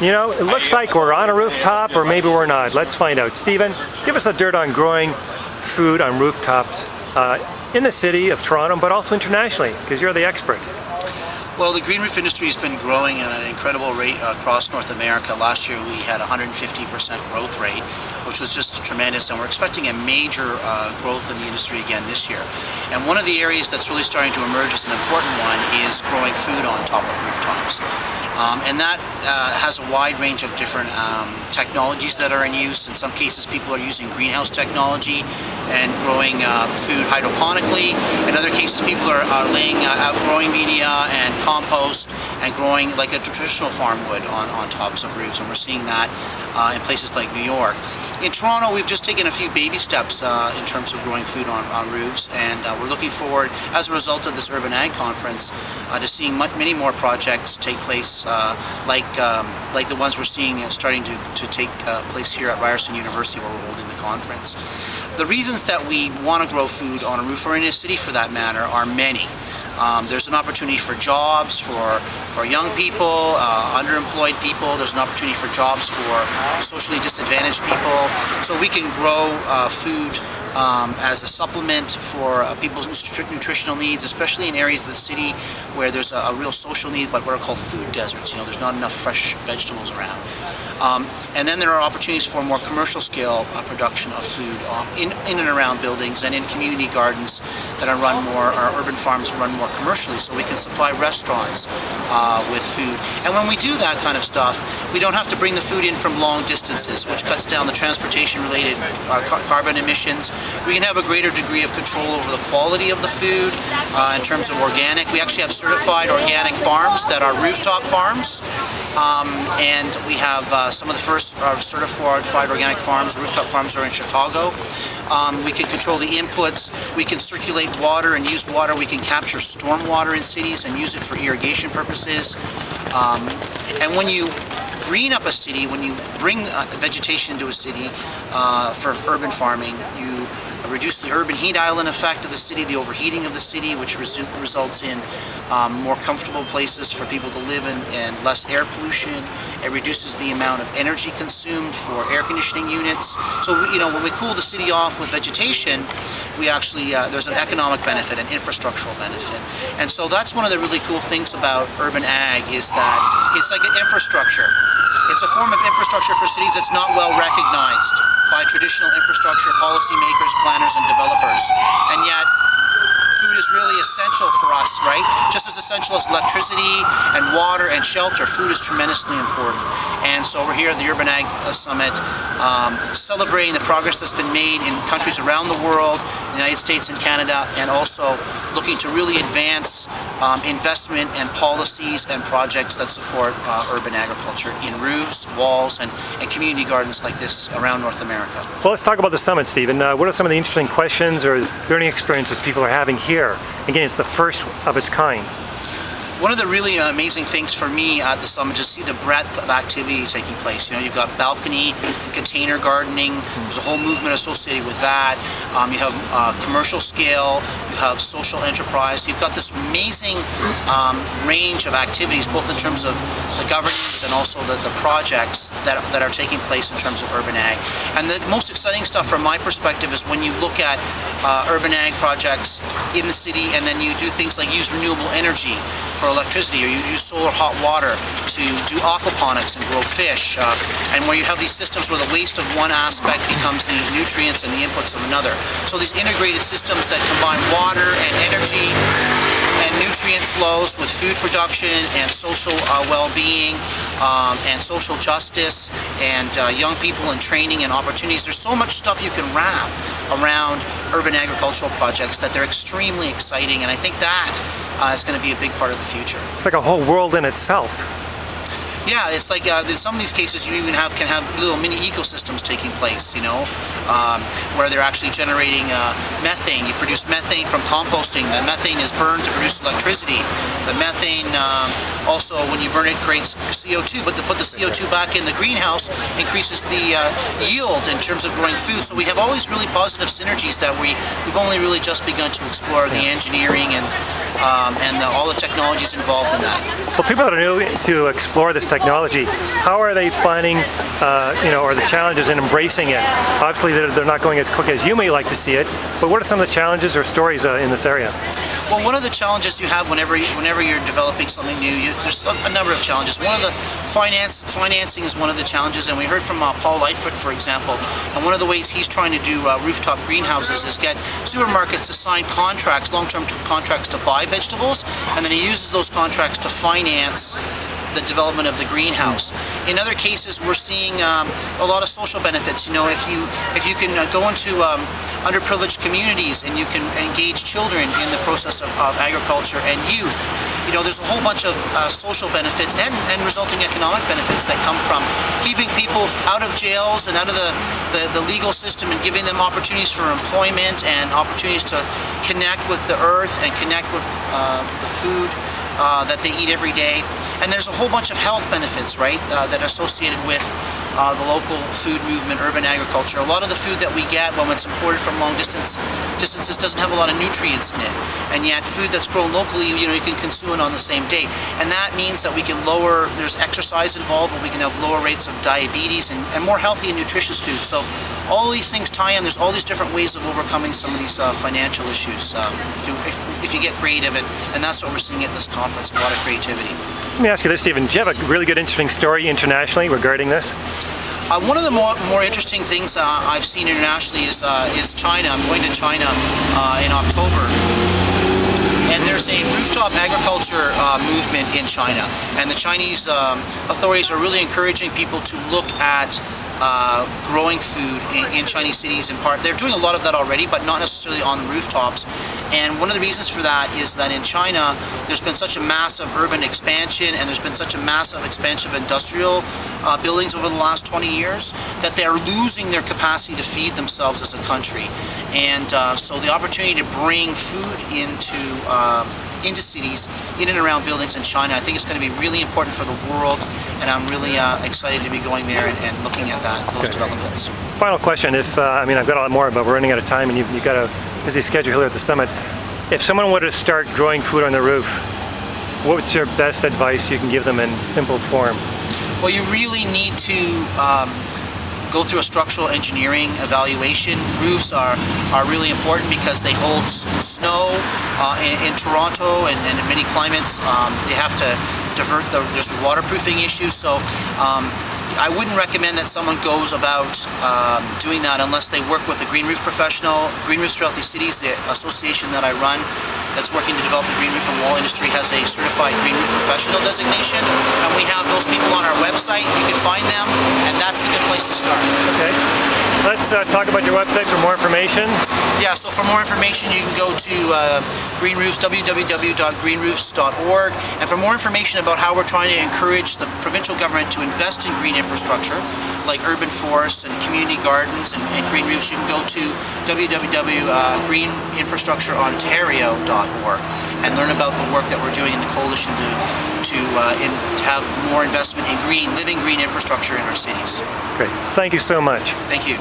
You know, it looks like we're on a rooftop, or maybe we're not. Let's find out. Stephen, give us the dirt on growing food on rooftops in the city of Toronto, but also internationally, because you're the expert. Well, the green roof industry has been growing at an incredible rate across North America. Last year we had 150% growth rate, which was just tremendous, and we're expecting a major growth in the industry again this year. And one of the areas that's really starting to emerge as an important one is growing food on top of rooftops. And that has a wide range of different technologies that are in use. In some cases people are using greenhouse technology and growing food hydroponically. In other cases people are laying out growing media and compost and growing like a traditional farm would on tops of roofs, and we're seeing that in places like New York. In Toronto, we've just taken a few baby steps in terms of growing food on roofs, and we're looking forward, as a result of this Urban Ag Conference, to seeing many more projects take place like the ones we're seeing starting to take place here at Ryerson University, where we're holding the conference. The reasons that we want to grow food on a roof, or in a city for that matter, are many. There's an opportunity for jobs for young people, underemployed people. There's an opportunity for jobs for socially disadvantaged people. So we can grow food as a supplement for people's nutritional needs, especially in areas of the city where there's a real social need, but what are called food deserts. You know, there's not enough fresh vegetables around. And then there are opportunities for more commercial scale production of food in and around buildings and in community gardens that are run more, or urban farms run more commercially, so we can supply restaurants with food. And when we do that kind of stuff, we don't have to bring the food in from long distances, which cuts down the transportation related carbon emissions. We can have a greater degree of control over the quality of the food in terms of organic. We actually have certified organic farms that are rooftop farms. And we have some of the first certified organic farms, rooftop farms, are in Chicago. We can control the inputs, we can circulate water and use water, we can capture storm water in cities and use it for irrigation purposes. And when you green up a city, when you bring vegetation into a city for urban farming, you reduce the urban heat island effect of the city, the overheating of the city, which results in more comfortable places for people to live in and less air pollution. It reduces the amount of energy consumed for air conditioning units. So when we cool the city off with vegetation, we actually there's an economic benefit, an infrastructural benefit. And so that's one of the really cool things about urban ag, is that it's like an infrastructure. It's a form of infrastructure for cities that's not well recognized by traditional infrastructure policymakers, planners, and developers. And yet, food is really essential for us, right? Just as essential as electricity and water and shelter, food is tremendously important. And so we're here at the Urban Ag Summit celebrating the progress that's been made in countries around the world, the United States and Canada, and also looking to really advance investment and policies and projects that support urban agriculture in roofs, walls, and community gardens like this around North America. Well, let's talk about the summit, Stephen. What are some of the interesting questions or learning experiences people are having here? Again, it's the first of its kind. One of the really amazing things for me at the summit is to see the breadth of activity taking place. You know, you've got balcony, container gardening, there's a whole movement associated with that. You have commercial scale, you have social enterprise. You've got this amazing range of activities, both in terms of the governance and also the projects that are taking place in terms of urban ag. And the most exciting stuff from my perspective is when you look at urban ag projects in the city, and then you do things like use renewable energy for electricity, or you use solar hot water to do aquaponics and grow fish, and where you have these systems where the waste of one aspect becomes the nutrients and the inputs of another. So these integrated systems that combine water and energy and nutrient flows with food production and social well-being and social justice and young people and training and opportunities. There's so much stuff you can wrap around urban agricultural projects that they're extremely exciting, and I think that is going to be a big part of the future. It's like a whole world in itself. Yeah, it's like in some of these cases you even can have little mini ecosystems taking place, you know, where they're actually generating methane. You produce methane from composting. The methane is burned to produce electricity. The methane also, when you burn it, creates CO2, but to put the CO2 back in the greenhouse increases the yield in terms of growing food. So we have all these really positive synergies that we've only really just begun to explore the engineering and and all the technologies involved in that. Well, people that are new to explore this technology, how are they finding, or the challenges in embracing it? Obviously, they're not going as quick as you may like to see it, but what are some of the challenges or stories in this area? Well, one of the challenges you have whenever you're developing something new, there's a number of challenges. One of the financing is one of the challenges, and we heard from Paul Lightfoot, for example, and one of the ways he's trying to do rooftop greenhouses is get supermarkets to sign contracts, long-term contracts to buy vegetables, and then he uses those contracts to finance the development of the greenhouse. In other cases, we're seeing a lot of social benefits. If you can go into underprivileged communities and you can engage children in the process of agriculture and youth, there's a whole bunch of social benefits and resulting economic benefits that come from keeping people out of jails and out of the legal system and giving them opportunities for employment and opportunities to connect with the earth and connect with the food that they eat every day. And there's a whole bunch of health benefits, right, that are associated with the local food movement, urban agriculture. A lot of the food that we get when it's imported from long distances doesn't have a lot of nutrients in it. And yet food that's grown locally, you can consume it on the same day. And that means that we can there's exercise involved, but we can have lower rates of diabetes and more healthy and nutritious food. So all these things tie in. There's all these different ways of overcoming some of these financial issues if you get creative, and that's what we're seeing at this conference, a lot of creativity. Let me ask you this, Stephen. Do you have a really good, interesting story internationally regarding this? One of the more interesting things I've seen internationally is China. I'm going to China in October. And there's a rooftop agriculture movement in China. And the Chinese authorities are really encouraging people to look at growing food in Chinese cities in part. They're doing a lot of that already, but not necessarily on the rooftops. And one of the reasons for that is that in China, there's been such a massive urban expansion and there's been such a massive expansion of industrial buildings over the last 20 years that they're losing their capacity to feed themselves as a country. And so the opportunity to bring food into cities, in and around buildings in China, I think it's going to be really important for the world, and I'm really excited to be going there and looking at those developments. Final question, I've got a lot more, but we're running out of time and you've got a busy schedule here at the summit. If someone were to start growing food on the roof, what's your best advice you can give them in simple form? Well, you really need to go through a structural engineering evaluation. Roofs are really important because they hold snow in Toronto and in many climates. They have to divert there's waterproofing issues. So I wouldn't recommend that someone goes about doing that unless they work with a green roof professional. Green Roofs Throughout the Cities, the association that I run that's working to develop the green roof and wall industry, has a certified green roof professional designation, and we have those people on our website. You can find them, and that's the good place to start. Okay. Let's talk about your website for more information. Yeah, so for more information you can go to Green Roofs, www.greenroofs.org, and for more information about how we're trying to encourage the provincial government to invest in green infrastructure like urban forests and community gardens and green roofs, you can go to www.greeninfrastructureontario.org and learn about the work that we're doing in the coalition to have more investment in living green infrastructure in our cities. Great. Thank you so much. Thank you.